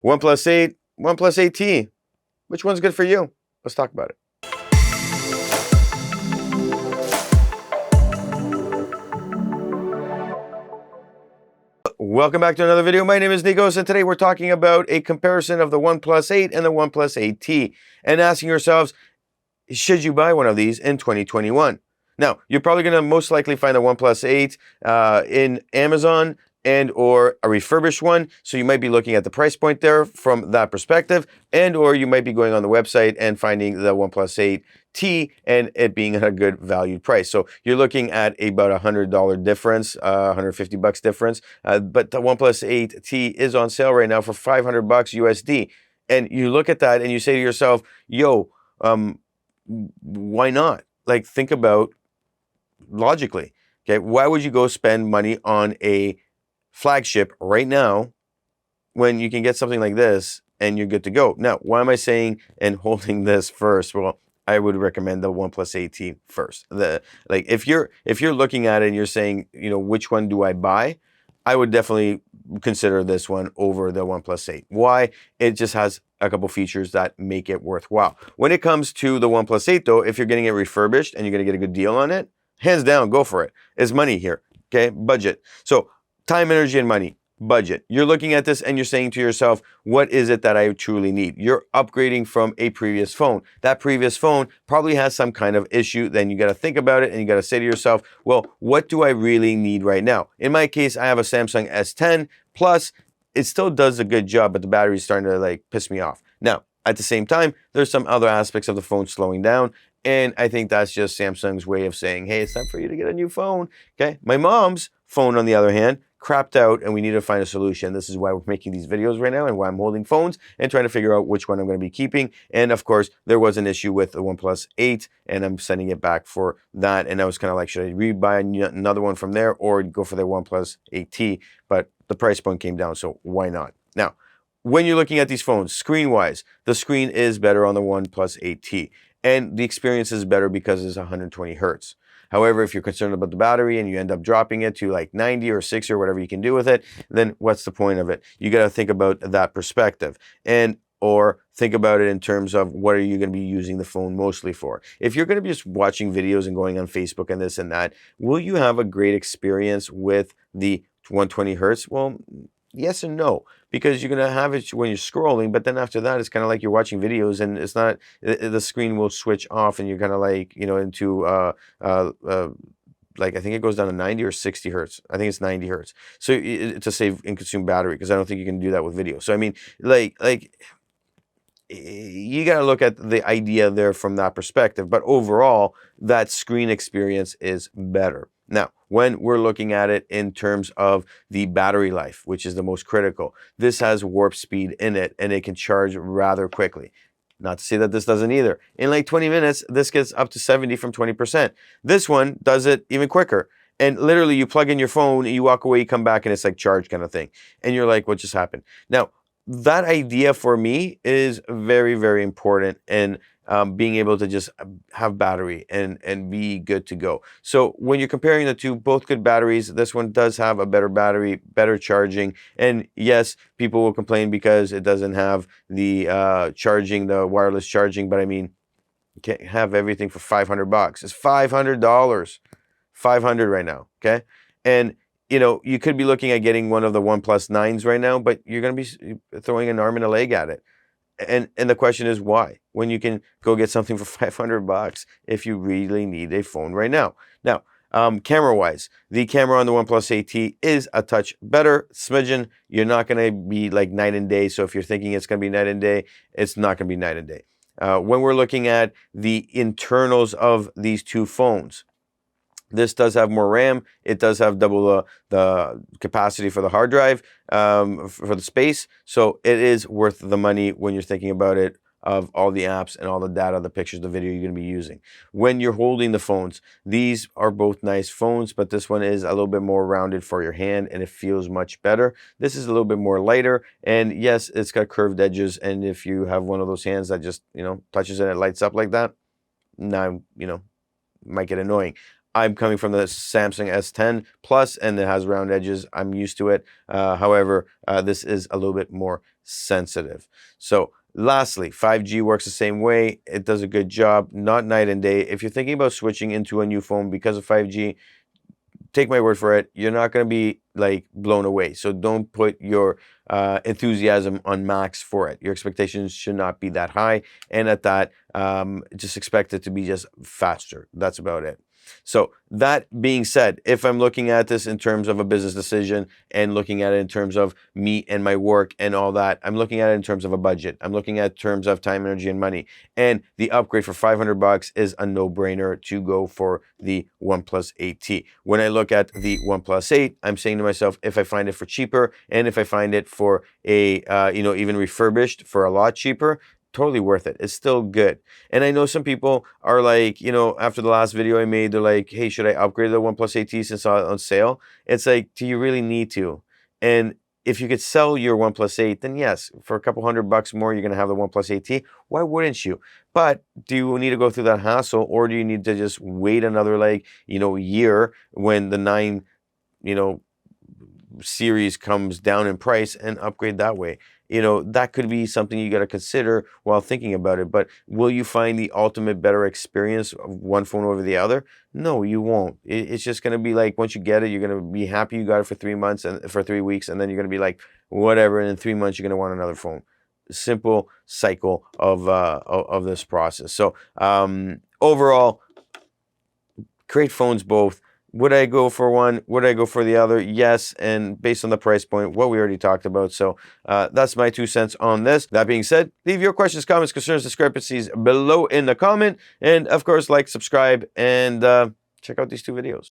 OnePlus 8, OnePlus 8T. Which one's good for you? Let's talk about it. Welcome back to another video. My name is Nikos, and today we're talking about a comparison of the OnePlus 8 and the OnePlus 8T, and asking yourselves, should you buy one of these in 2021? Now, you're probably going to most likely find the OnePlus 8 in Amazon and or a refurbished one, so you might be looking at the price point there from that perspective, and or you might be going on the website and finding the OnePlus 8T and it being at a good valued price. So you're looking at about $100 difference, $150 difference, but the OnePlus 8T is on sale right now for $500 USD. And you look at that and you say to yourself, yo, why not? Like, think about logically, okay? Why would you go spend money on a flagship right now when you can get something like this and you're good to go? Now, why am I saying and holding this first? Well, I would recommend the OnePlus 8T first. If you're looking at it and you're saying, which one do I buy? I would definitely consider this one over the OnePlus 8. Why? It just has a couple features that make it worthwhile. When it comes to the OnePlus 8 though, if you're getting it refurbished and you're going to get a good deal on it, hands down, go for it. It's money here, okay? Budget. So time, energy, and money. Budget. You're looking at this and you're saying to yourself, what is it that I truly need? You're upgrading from a previous phone. That previous phone probably has some kind of issue. Then you got to think about it and you got to say to yourself, well, what do I really need right now? In my case, I have a Samsung S10 Plus. It still does a good job, but the battery's starting to piss me off. Now, at the same time, there's some other aspects of the phone slowing down. And I think that's just Samsung's way of saying, hey, it's time for you to get a new phone. Okay. My mom's phone, on the other hand, crapped out and we need to find a solution. This is why we're making these videos right now and why I'm holding phones and trying to figure out which one I'm going to be keeping. And of course, there was an issue with the OnePlus 8 and I'm sending it back for that. And I was kind of like, should I rebuy another one from there or go for the OnePlus 8T? But the price point came down, so why not? Now, when you're looking at these phones, screen-wise, the screen is better on the OnePlus 8T. And the experience is better because it's 120 hertz. However, if you're concerned about the battery and you end up dropping it to like 90 or 60 or whatever you can do with it, then what's the point of it? You got to think about that perspective and or think about it in terms of what are you going to be using the phone mostly for. If you're going to be just watching videos and going on Facebook and this and that, will you have a great experience with the 120 hertz? Well, yes and no, because you're going to have it when you're scrolling, but then after that, it's kind of like you're watching videos and it's not, the screen will switch off and you're kind of like, into, I think it goes down to 90 or 60 hertz. I think it's 90 hertz. So to save and consume battery, because I don't think you can do that with video. So, I mean, you got to look at the idea there from that perspective, but overall, that screen experience is better. Now, when we're looking at it in terms of the battery life, which is the most critical, this has warp speed in it and it can charge rather quickly. Not to say that this doesn't either. In like 20 minutes, this gets up to 70 from 20%. This one does it even quicker. And literally you plug in your phone, you walk away, you come back and it's like charge kind of thing. And you're like, what just happened? Now, that idea for me is very, very important in being able to just have battery and be good to go. So when you're comparing the two, both good batteries, this one does have a better battery, better charging. And yes, people will complain because it doesn't have the charging, the wireless charging, but I mean, you can't have everything for $500. It's $500, 500 right now, okay? And you could be looking at getting one of the OnePlus 9s right now, but you're going to be throwing an arm and a leg at it. And the question is why? When you can go get something for $500 if you really need a phone right now. Now, camera-wise, the camera on the OnePlus 8T is a touch better, smidgen. You're not going to be like night and day. So if you're thinking it's going to be night and day, it's not going to be night and day. When we're looking at the internals of these two phones, this does have more RAM. It does have double the capacity for the hard drive, for the space. So it is worth the money when you're thinking about it, of all the apps and all the data, the pictures, the video you're going to be using. When you're holding the phones, these are both nice phones, but this one is a little bit more rounded for your hand and it feels much better. This is a little bit more lighter. And yes, it's got curved edges. And if you have one of those hands that just, touches it and it lights up like that, now, might get annoying. I'm coming from the Samsung S10 Plus and it has round edges. I'm used to it. However, this is a little bit more sensitive. So lastly, 5G works the same way. It does a good job, not night and day. If you're thinking about switching into a new phone because of 5G, take my word for it, you're not going to be like blown away. So don't put your enthusiasm on max for it. Your expectations should not be that high. And at that, just expect it to be just faster. That's about it. So that being said, if I'm looking at this in terms of a business decision and looking at it in terms of me and my work and all that, I'm looking at it in terms of a budget. I'm looking at terms of time, energy, and money. And the upgrade for $500 is a no-brainer to go for the OnePlus 8T. When I look at the OnePlus 8, I'm saying to myself, if I find it for cheaper and if I find it for a, even refurbished for a lot cheaper, totally worth it. It's still good. And I know some people are like, after the last video I made, they're like, hey, should I upgrade the OnePlus 8T since it's on sale? It's like, do you really need to? And if you could sell your OnePlus 8, then yes, for a couple $100 more, you're going to have the OnePlus 8T. Why wouldn't you? But do you need to go through that hassle, or do you need to just wait another year when the 9, series comes down in price and upgrade that way? That could be something you got to consider while thinking about it. But will you find the ultimate better experience of one phone over the other? No, you won't. It's just going to be like, once you get it, you're going to be happy you got it for 3 months and for 3 weeks, and then you're going to be like, whatever, and in 3 months you're going to want another phone. Simple cycle of this process. So overall, great phones both. Would I go for one? Would I go for the other? Yes, and based on the price point, what we already talked about. So that's my 2 cents on this. That being said, leave your questions, comments, concerns, discrepancies below in the comment. And of course, like, subscribe, and check out these 2 videos.